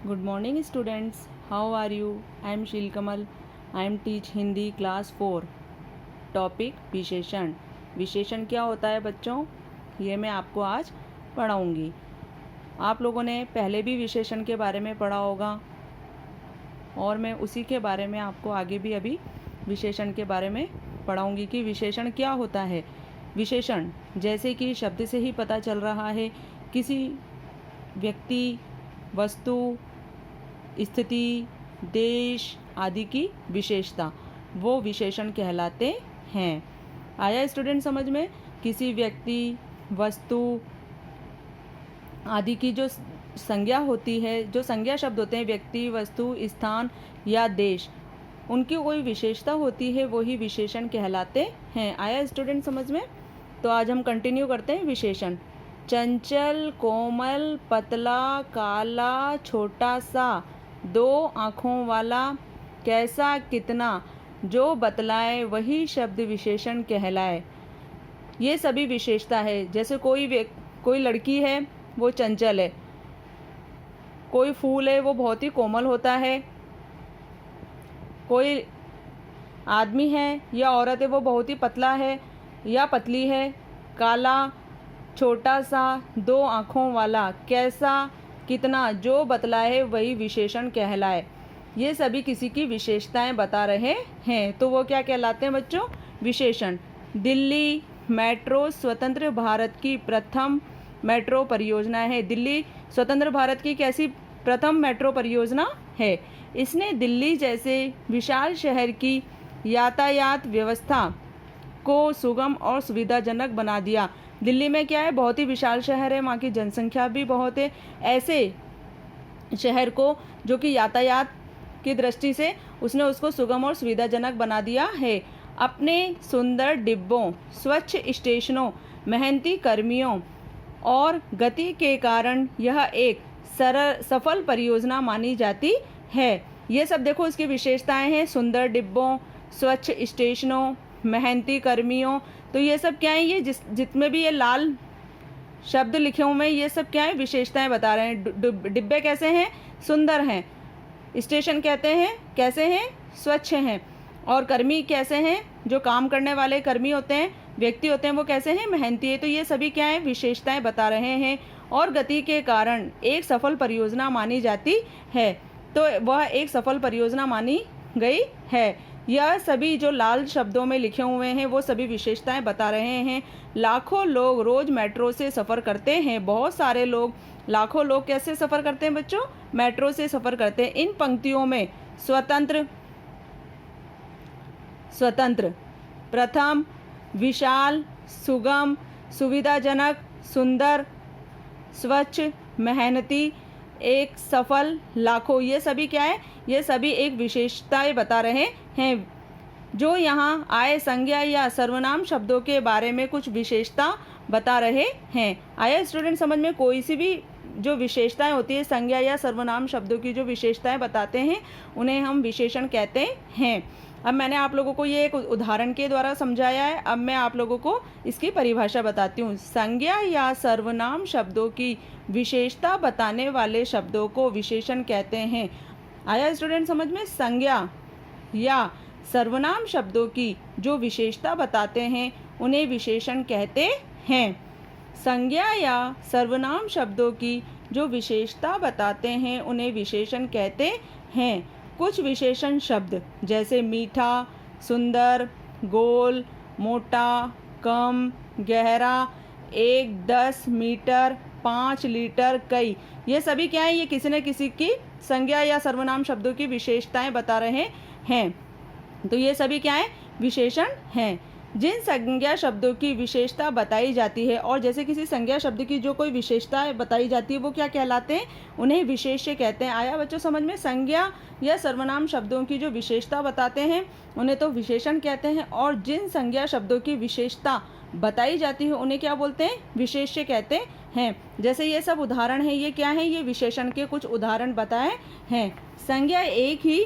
Good morning students. How are you? I am Shil Kamal. I am teach Hindi class 4. Topic विशेषण। विशेषण क्या होता है बच्चों, ये मैं आपको आज पढ़ाऊँगी। आप लोगों ने पहले भी विशेषण के बारे में पढ़ा होगा और मैं उसी के बारे में आपको आगे भी अभी विशेषण के बारे में पढ़ाऊँगी कि विशेषण क्या होता है। विशेषण जैसे कि शब्द से ही पता चल रहा है, किसी व्यक्ति, वस्तु, स्थिति, देश आदि की विशेषता, वो विशेषण कहलाते हैं। आया स्टूडेंट समझ में? किसी व्यक्ति, वस्तु आदि की जो संज्ञा होती है, जो संज्ञा शब्द होते हैं, व्यक्ति, वस्तु, स्थान या देश, उनकी कोई विशेषता होती है, वही विशेषण कहलाते हैं। आया स्टूडेंट समझ में? तो आज हम कंटिन्यू करते हैं विशेषण। चंचल, कोमल, पतला, काला, छोटा सा, दो आँखों वाला, कैसा, कितना, जो बतलाए वही शब्द विशेषण कहलाए। ये सभी विशेषता है। जैसे कोई लड़की है वो चंचल है, कोई फूल है वो बहुत ही कोमल होता है, कोई आदमी है या औरत है वो बहुत ही पतला है या पतली है, काला, छोटा सा, दो आँखों वाला, कैसा, कितना, जो बतलाए वही विशेषण कहलाए। ये सभी किसी की विशेषताएं बता रहे हैं, तो वो क्या कहलाते हैं बच्चों? विशेषण। दिल्ली मेट्रो स्वतंत्र भारत की प्रथम मेट्रो परियोजना है। दिल्ली स्वतंत्र भारत की कैसी प्रथम मेट्रो परियोजना है? इसने दिल्ली जैसे विशाल शहर की यातायात व्यवस्था को सुगम और सुविधाजनक बना दिया। दिल्ली में क्या है, बहुत ही विशाल शहर है, वहाँ की जनसंख्या भी बहुत है। ऐसे शहर को जो कि यातायात की दृष्टि से उसने उसको सुगम और सुविधाजनक बना दिया है। अपने सुंदर डिब्बों, स्वच्छ स्टेशनों, मेहनती कर्मियों और गति के कारण यह एक सफल परियोजना मानी जाती है। ये सब देखो इसकी विशेषताएं हैं। सुंदर डिब्बों, स्वच्छ स्टेशनों, मेहनती कर्मियों, तो ये सब क्या है? ये जितने भी ये लाल शब्द लिखे हुए हैं, ये सब क्या है? विशेषताएं बता रहे हैं। डिब्बे कैसे हैं? सुंदर हैं। स्टेशन कहते हैं कैसे हैं? स्वच्छ हैं। और कर्मी कैसे हैं? जो काम करने वाले कर्मी होते हैं, व्यक्ति होते हैं, वो कैसे हैं? मेहनती है। तो ये सभी क्या है? विशेषताएं बता रहे हैं। और गति के कारण एक सफल परियोजना मानी जाती है, तो वह एक सफल परियोजना मानी गई है। यह सभी जो लाल शब्दों में लिखे हुए हैं वो सभी विशेषताएं बता रहे हैं। लाखों लोग रोज मेट्रो से सफ़र करते हैं। बहुत सारे लोग, लाखों लोग कैसे सफ़र करते हैं बच्चों? मेट्रो से सफ़र करते हैं। इन पंक्तियों में स्वतंत्र, प्रथम, विशाल, सुगम, सुविधाजनक, सुंदर, स्वच्छ, मेहनती, एक, सफल, लाखों, ये सभी क्या है? ये सभी एक विशेषताएं बता रहे हैं। जो यहाँ आए संज्ञा या सर्वनाम शब्दों के बारे में कुछ विशेषता बता रहे हैं। आया स्टूडेंट समझ में? कोई सी भी जो विशेषताएं होती है, संज्ञा या सर्वनाम शब्दों की जो विशेषताएं बताते हैं, उन्हें हम विशेषण कहते हैं। अब मैंने आप लोगों को ये एक उदाहरण के द्वारा समझाया है। अब मैं आप लोगों को इसकी परिभाषा बताती हूँ। संज्ञा या सर्वनाम शब्दों की विशेषता बताने वाले शब्दों को विशेषण कहते हैं। आया स्टूडेंट समझ में? संज्ञा या सर्वनाम शब्दों की जो विशेषता बताते हैं उन्हें विशेषण कहते हैं। संज्ञा या सर्वनाम शब्दों की जो विशेषता बताते हैं उन्हें विशेषण कहते हैं। कुछ विशेषण शब्द जैसे मीठा, सुंदर, गोल, मोटा, कम, गहरा, 1, 10 मीटर, 5 लीटर, कई, ये सभी क्या है? ये किसी न किसी की संज्ञा या सर्वनाम शब्दों की विशेषताएं बता रहे हैं। तो ये सभी क्या है? विशेषण हैं। जिन संज्ञा शब्दों की विशेषता बताई जाती है, और जैसे किसी संज्ञा शब्द की जो कोई विशेषता बताई जाती है वो क्या कहलाते हैं? उन्हें विशेष्य कहते हैं। आया बच्चों समझ में? संज्ञा या सर्वनाम शब्दों की जो विशेषता बताते हैं उन्हें तो विशेषण कहते हैं, और जिन संज्ञा शब्दों की विशेषता बताई जाती है उन्हें क्या बोलते हैं? विशेष्य कहते हैं। जैसे ये सब उदाहरण हैं, ये क्या है? ये विशेषण के कुछ उदाहरण बताए हैं। संज्ञा एक ही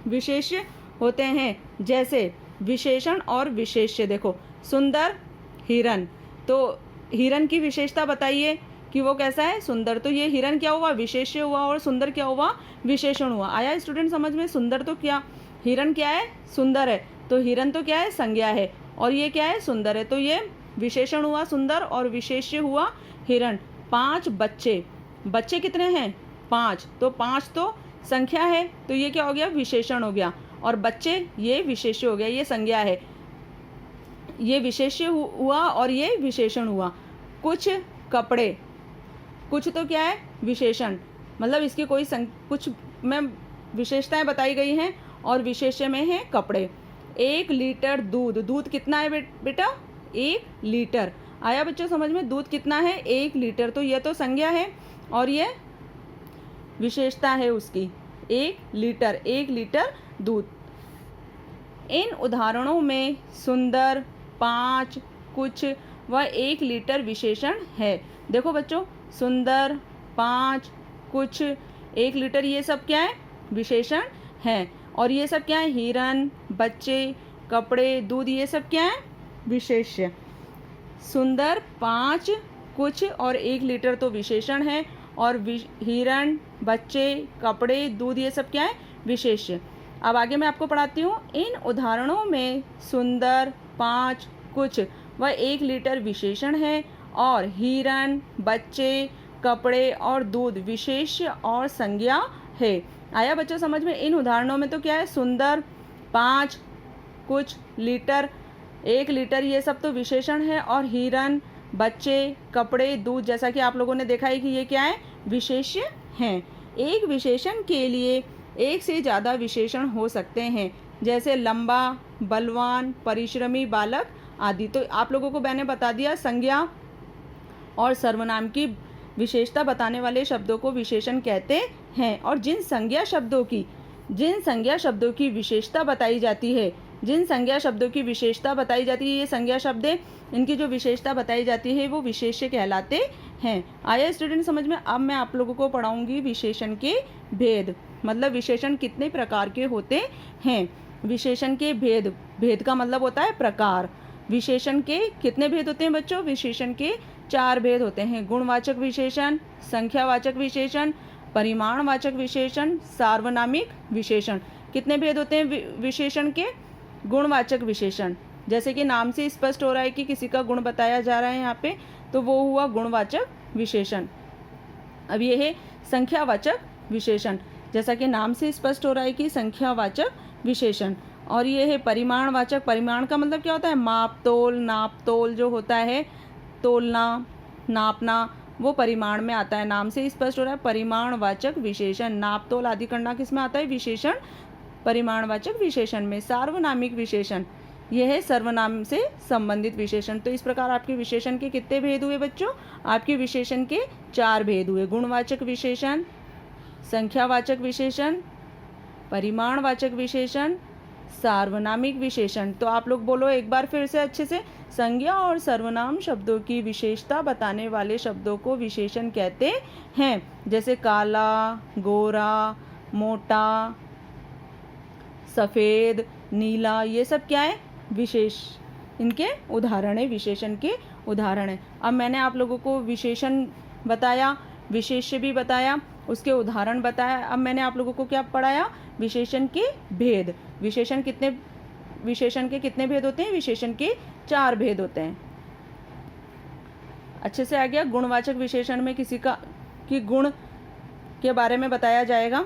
विशेष्य होते हैं, जैसे विशेषण और विशेष्य। देखो, सुंदर, हिरन, तो हिरन की विशेषता बताइए कि वो कैसा है, सुंदर। तो ये हिरण क्या हुआ, विशेष्य हुआ, और सुंदर क्या हुआ, विशेषण हुआ। आया स्टूडेंट समझ में? सुंदर तो क्या, हिरण क्या है, सुंदर है, तो हिरण तो क्या है, संज्ञा है, और ये क्या है, सुंदर है, तो ये विशेषण हुआ सुंदर और विशेष्य हुआ हिरण। 5 बच्चे, बच्चे कितने हैं, 5, तो 5 तो संख्या है, तो ये क्या हो गया, विशेषण हो गया, और बच्चे ये विशेष्य हो गया, ये संज्ञा है, ये विशेष्य हुआ और ये विशेषण हुआ। कुछ कपड़े, कुछ तो क्या है, विशेषण, मतलब इसकी कोई कुछ में विशेषताएं बताई गई हैं और विशेष्य में है कपड़े। 1 लीटर दूध, दूध कितना है बेटा, 1 लीटर। आया बच्चों समझ में? दूध कितना है, 1 लीटर, तो ये तो संज्ञा है और ये विशेषता है उसकी, 1 लीटर, 1 लीटर दूध। इन उदाहरणों में सुंदर, 5, कुछ व 1 लीटर विशेषण है। देखो बच्चों, सुंदर, 5, कुछ, 1 लीटर, ये सब क्या है, विशेषण हैं, और ये सब क्या है, हिरन, बच्चे, कपड़े, दूध, ये सब क्या है, विशेष्य। सुंदर, 5, कुछ और 1 लीटर तो विशेषण है, और हिरन, बच्चे, कपड़े, दूध, ये सब क्या है, विशेष्य। अब आगे मैं आपको पढ़ाती हूँ। इन उदाहरणों में सुंदर, 5, कुछ व 1 लीटर विशेषण है, और हिरन, बच्चे, कपड़े और दूध विशेष्य और संज्ञा है। आया बच्चों समझ में? इन उदाहरणों में तो क्या है, सुंदर, 5, कुछ, लीटर, 1 लीटर, ये सब तो विशेषण है, और हिरन, बच्चे, कपड़े, दूध, जैसा कि आप लोगों ने देखा है कि ये क्या है, विशेष्य हैं। एक विशेषण के लिए एक से ज़्यादा विशेषण हो सकते हैं, जैसे लंबा, बलवान, परिश्रमी, बालक आदि। तो आप लोगों को मैंने बता दिया, संज्ञा और सर्वनाम की विशेषता बताने वाले शब्दों को विशेषण कहते हैं, और जिन संज्ञा शब्दों की विशेषता बताई जाती है, जिन संज्ञा शब्दों की विशेषता बताई जाती है, ये संज्ञा शब्द इनकी जो विशेषता बताई जाती है वो विशेष्य कहलाते हैं। आया स्टूडेंट समझ में? अब मैं आप लोगों को पढ़ाऊंगी विशेषण के भेद, मतलब विशेषण कितने प्रकार के होते हैं। विशेषण के भेद, भेद का मतलब होता है प्रकार। विशेषण के कितने भेद होते हैं बच्चों? विशेषण के 4 भेद होते हैं। गुणवाचक विशेषण, संख्यावाचक विशेषण, परिमाणवाचक विशेषण, सार्वनामिक विशेषण। कितने भेद होते हैं विशेषण के? गुणवाचक विशेषण, जैसे कि नाम से स्पष्ट हो रहा है कि किसी का गुण बताया जा रहा है यहाँ पे, तो वो हुआ गुणवाचक विशेषण। अब ये है संख्यावाचक विशेषण, जैसा कि नाम से स्पष्ट हो रहा है कि संख्यावाचक विशेषण। और ये है परिमाणवाचक। परिमाण का मतलब क्या होता है? माप तोल, नाप तोल जो होता है, तोलना, नापना, वो परिमाण में आता है। नाम से स्पष्ट हो रहा है परिमाणवाचक विशेषण। नाप तोल आदि करना किस में आता है? विशेषण, परिमाणवाचक विशेषण में। सार्वनामिक विशेषण, यह है सर्वनाम से संबंधित विशेषण। तो इस प्रकार आपके विशेषण के कितने भेद हुए बच्चों? आपके विशेषण के 4 भेद हुए। गुणवाचक विशेषण, संख्यावाचक विशेषण, परिमाणवाचक विशेषण, सार्वनामिक विशेषण। तो आप लोग बोलो एक बार फिर से अच्छे से। संज्ञा और सर्वनाम शब्दों की विशेषता बताने वाले शब्दों को विशेषण कहते हैं, जैसे काला, गोरा, मोटा, सफ़ेद, नीला, ये सब क्या है? विशेष, इनके उदाहरण है, विशेषण के उदाहरण है। अब मैंने आप लोगों को विशेषण बताया, विशेष्य भी बताया, उसके उदाहरण बताया। अब मैंने आप लोगों को क्या पढ़ाया? विशेषण के भेद। विशेषण के कितने भेद होते हैं? विशेषण के 4 भेद होते हैं। अच्छे से आ गया। गुणवाचक विशेषण में किसी का कि गुण के बारे में बताया जाएगा।